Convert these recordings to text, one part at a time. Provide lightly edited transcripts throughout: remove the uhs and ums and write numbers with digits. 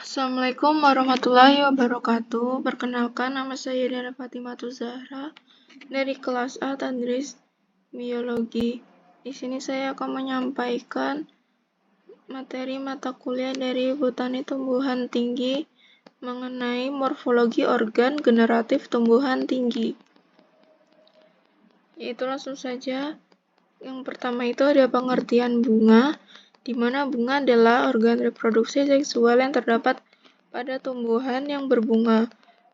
Assalamualaikum warahmatullahi wabarakatuh. Perkenalkan, nama saya Dana Fatimatu Zahra dari kelas A Tadris Biologi. Di sini saya akan menyampaikan materi mata kuliah dari Botani Tumbuhan Tinggi mengenai morfologi organ generatif tumbuhan tinggi. Yaitu langsung saja. Yang pertama itu ada pengertian bunga, di mana bunga adalah organ reproduksi seksual yang terdapat pada tumbuhan yang berbunga.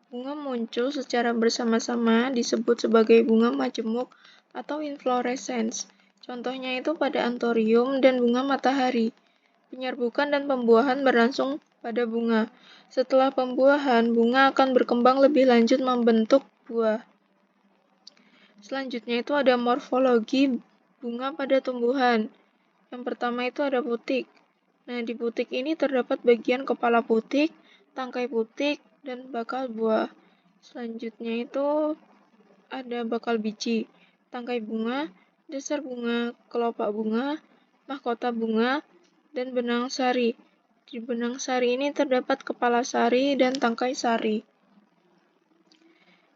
Bunga muncul secara bersama-sama disebut sebagai bunga majemuk atau inflorescence. Contohnya itu pada anthurium dan bunga matahari. Penyerbukan dan pembuahan berlangsung pada bunga. Setelah pembuahan, bunga akan berkembang lebih lanjut membentuk buah. Selanjutnya itu ada morfologi bunga pada tumbuhan. Yang pertama itu ada putik. Nah, di putik ini terdapat bagian kepala putik, tangkai putik, dan bakal buah. Selanjutnya itu ada bakal biji, tangkai bunga, dasar bunga, kelopak bunga, mahkota bunga, dan benang sari. Di benang sari ini terdapat kepala sari dan tangkai sari.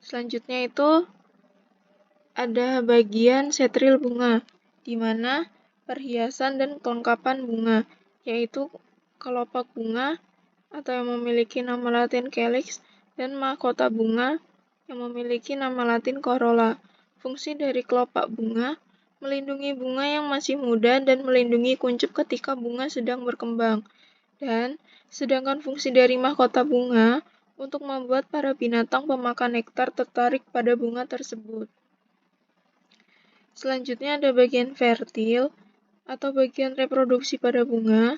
Selanjutnya itu ada bagian setril bunga, di mana perhiasan dan kelengkapan bunga, yaitu kelopak bunga atau yang memiliki nama latin calyx dan mahkota bunga yang memiliki nama latin corolla. Fungsi dari kelopak bunga melindungi bunga yang masih muda dan melindungi kuncup ketika bunga sedang berkembang. Dan sedangkan fungsi dari mahkota bunga untuk membuat para binatang pemakan nektar tertarik pada bunga tersebut. Selanjutnya ada bagian fertil atau bagian reproduksi pada bunga,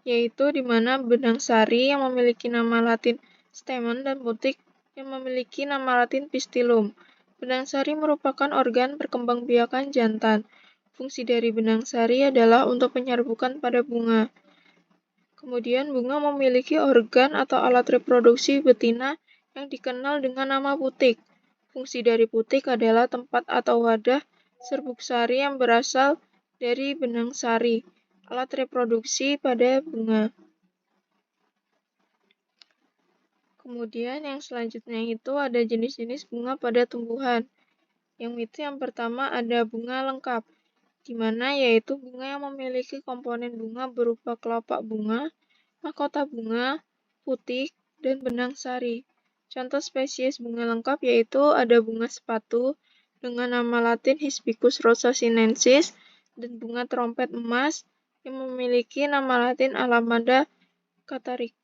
yaitu di mana benang sari yang memiliki nama latin stamen dan putik yang memiliki nama latin pistillum. Benang sari merupakan organ perkembangbiakan jantan. Fungsi dari benang sari adalah untuk penyerbukan pada bunga. Kemudian bunga memiliki organ atau alat reproduksi betina yang dikenal dengan nama putik. Fungsi dari putik adalah tempat atau wadah serbuk sari yang berasal dari benang sari, alat reproduksi pada bunga. Kemudian yang selanjutnya itu ada jenis-jenis bunga pada tumbuhan. Yang pertama ada bunga lengkap, di mana yaitu bunga yang memiliki komponen bunga berupa kelopak bunga, mahkota bunga, putik, dan benang sari. Contoh spesies bunga lengkap yaitu ada bunga sepatu dengan nama latin Hispicus rosa sinensis dan bunga trompet emas yang memiliki nama latin Alamanda catarrhica.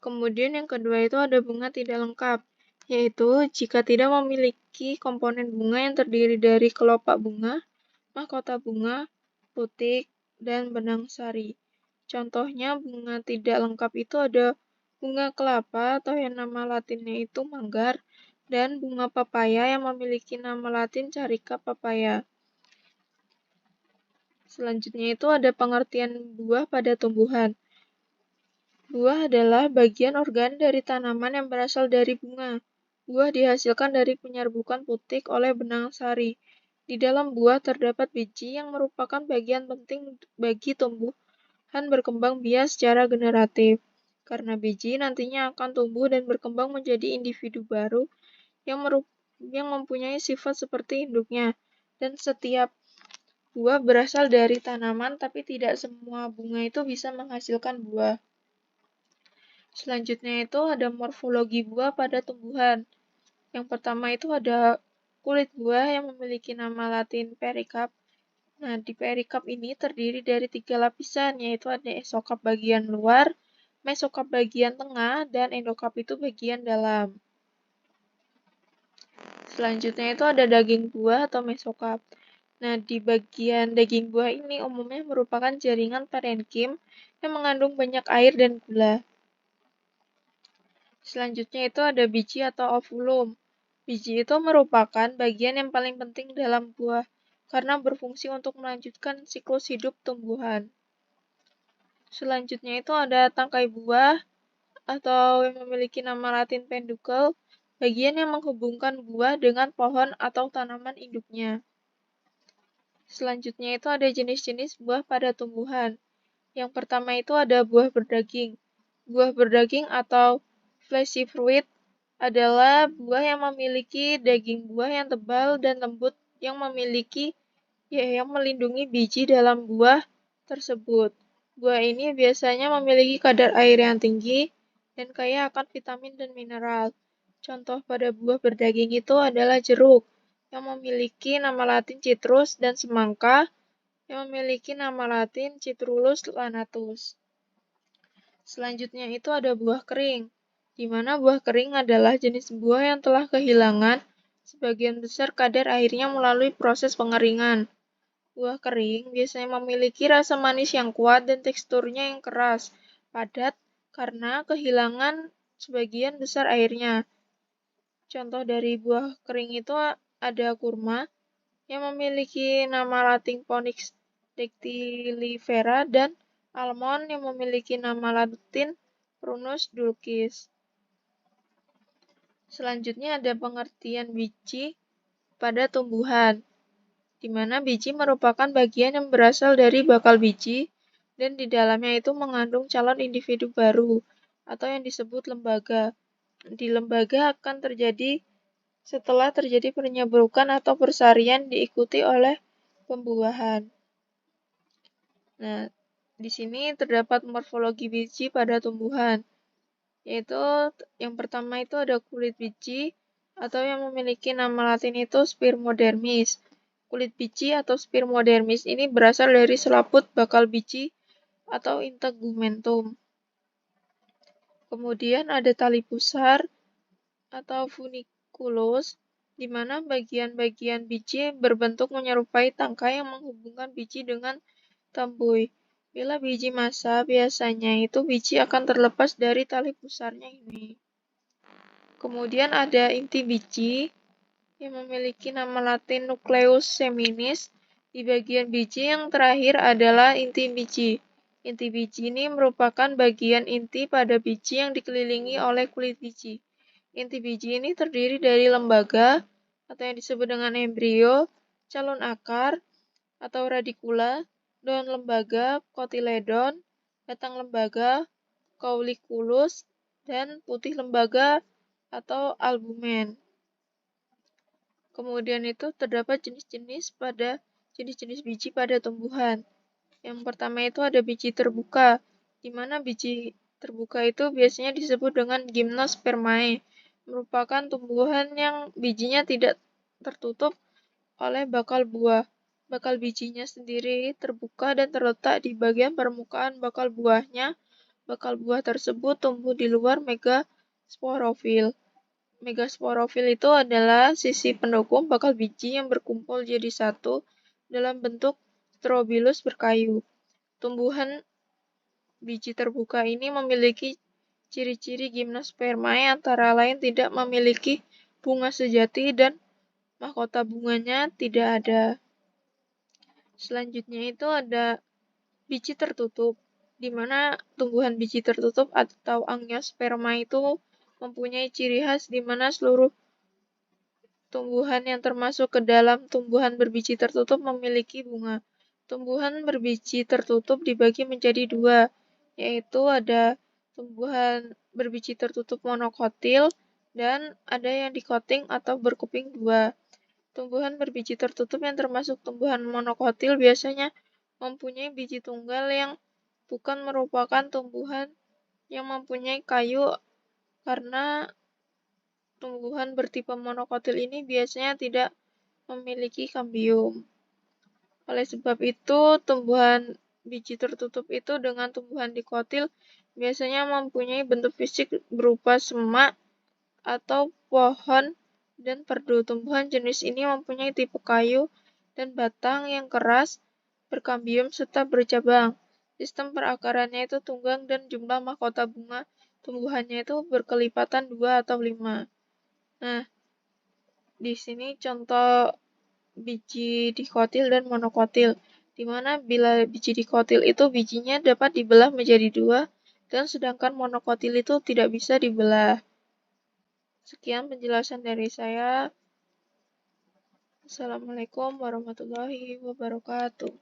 Kemudian yang kedua itu ada bunga tidak lengkap, yaitu jika tidak memiliki komponen bunga yang terdiri dari kelopak bunga, mahkota bunga, putik, dan benang sari. Contohnya bunga tidak lengkap itu ada bunga kelapa atau yang nama latinnya itu manggar, dan bunga papaya yang memiliki nama latin Carica papaya. Selanjutnya itu ada pengertian buah pada tumbuhan. Buah adalah bagian organ dari tanaman yang berasal dari bunga. Buah dihasilkan dari penyerbukan putik oleh benang sari. Di dalam buah terdapat biji yang merupakan bagian penting bagi tumbuhan berkembang biak secara generatif. Karena biji nantinya akan tumbuh dan berkembang menjadi individu baru yang mempunyai sifat seperti induknya. Dan setiap buah berasal dari tanaman, tapi tidak semua bunga itu bisa menghasilkan buah. Selanjutnya itu ada morfologi buah pada tumbuhan. Yang pertama itu ada kulit buah yang memiliki nama latin perikarp. Nah, di perikarp ini terdiri dari 3 lapisan, yaitu ada esokarp bagian luar, mesokarp bagian tengah, dan endokarp itu bagian dalam. Selanjutnya itu ada daging buah atau mesokarp. Nah, di bagian daging buah ini umumnya merupakan jaringan parenkim yang mengandung banyak air dan gula. Selanjutnya itu ada biji atau ovulum. Biji itu merupakan bagian yang paling penting dalam buah karena berfungsi untuk melanjutkan siklus hidup tumbuhan. Selanjutnya itu ada tangkai buah atau yang memiliki nama latin peduncle, bagian yang menghubungkan buah dengan pohon atau tanaman induknya. Selanjutnya itu ada jenis-jenis buah pada tumbuhan. Yang pertama itu ada buah berdaging. Buah berdaging atau fleshy fruit adalah buah yang memiliki daging buah yang tebal dan lembut yang melindungi biji dalam buah tersebut. Buah ini biasanya memiliki kadar air yang tinggi dan kaya akan vitamin dan mineral. Contoh pada buah berdaging itu adalah jeruk yang memiliki nama latin citrus dan semangka yang memiliki nama latin Citrullus lanatus. Selanjutnya itu ada buah kering, di mana buah kering adalah jenis buah yang telah kehilangan sebagian besar kadar airnya melalui proses pengeringan. Buah kering biasanya memiliki rasa manis yang kuat dan teksturnya yang keras, padat, karena kehilangan sebagian besar airnya. Contoh dari buah kering itu ada kurma, yang memiliki nama latin Ponix dactylifera dan almond yang memiliki nama latin Prunus dulcis. Selanjutnya ada pengertian biji pada tumbuhan, di mana biji merupakan bagian yang berasal dari bakal biji dan di dalamnya itu mengandung calon individu baru atau yang disebut lembaga. Di lembaga akan terjadi setelah terjadi penyerbukan atau persarian diikuti oleh pembuahan. Nah, di sini terdapat morfologi biji pada tumbuhan, yaitu yang pertama itu ada kulit biji atau yang memiliki nama latin itu spermodermis. Kulit biji atau spermodermis ini berasal dari selaput bakal biji atau integumentum. Kemudian ada tali pusar atau funiculus, di mana bagian-bagian biji berbentuk menyerupai tangkai yang menghubungkan biji dengan tambui. Bila biji masa, biasanya itu biji akan terlepas dari tali pusarnya ini. Kemudian ada inti biji yang memiliki nama latin nucleus seminis. Di bagian biji yang terakhir adalah inti biji. Inti biji ini merupakan bagian inti pada biji yang dikelilingi oleh kulit biji. Inti biji ini terdiri dari lembaga atau yang disebut dengan embrio, calon akar atau radikula, daun lembaga, kotiledon, batang lembaga, cauliculus, dan putih lembaga atau albumen. Kemudian itu terdapat jenis-jenis biji pada tumbuhan. Yang pertama itu ada biji terbuka, di mana biji terbuka itu biasanya disebut dengan gymnospermae, merupakan tumbuhan yang bijinya tidak tertutup oleh bakal buah. Bakal bijinya sendiri terbuka dan terletak di bagian permukaan bakal buahnya. Bakal buah tersebut tumbuh di luar megasporofil. Megasporofil itu adalah sisi pendukung bakal biji yang berkumpul jadi satu dalam bentuk strobilus berkayu. Tumbuhan biji terbuka ini memiliki ciri-ciri gymnospermae antara lain tidak memiliki bunga sejati dan mahkota bunganya tidak ada. Selanjutnya itu ada biji tertutup, di mana tumbuhan biji tertutup atau angiosperma itu mempunyai ciri khas di mana seluruh tumbuhan yang termasuk ke dalam tumbuhan berbiji tertutup memiliki bunga. Tumbuhan berbiji tertutup dibagi menjadi dua, yaitu ada tumbuhan berbiji tertutup monokotil dan ada yang dikoting atau berkuping dua. Tumbuhan berbiji tertutup yang termasuk tumbuhan monokotil biasanya mempunyai biji tunggal yang bukan merupakan tumbuhan yang mempunyai kayu karena tumbuhan bertipe monokotil ini biasanya tidak memiliki kambium. Oleh sebab itu, tumbuhan biji tertutup itu dengan tumbuhan dikotil biasanya mempunyai bentuk fisik berupa semak atau pohon dan perdu. Tumbuhan jenis ini mempunyai tipe kayu dan batang yang keras, berkambium serta bercabang. Sistem perakarannya itu tunggang dan jumlah mahkota bunga tumbuhannya itu berkelipatan 2 atau 5. Nah, di sini contoh biji dikotil dan monokotil, di mana bila biji dikotil itu bijinya dapat dibelah menjadi dua, dan sedangkan monokotil itu tidak bisa dibelah. Sekian penjelasan dari saya. Assalamualaikum warahmatullahi wabarakatuh.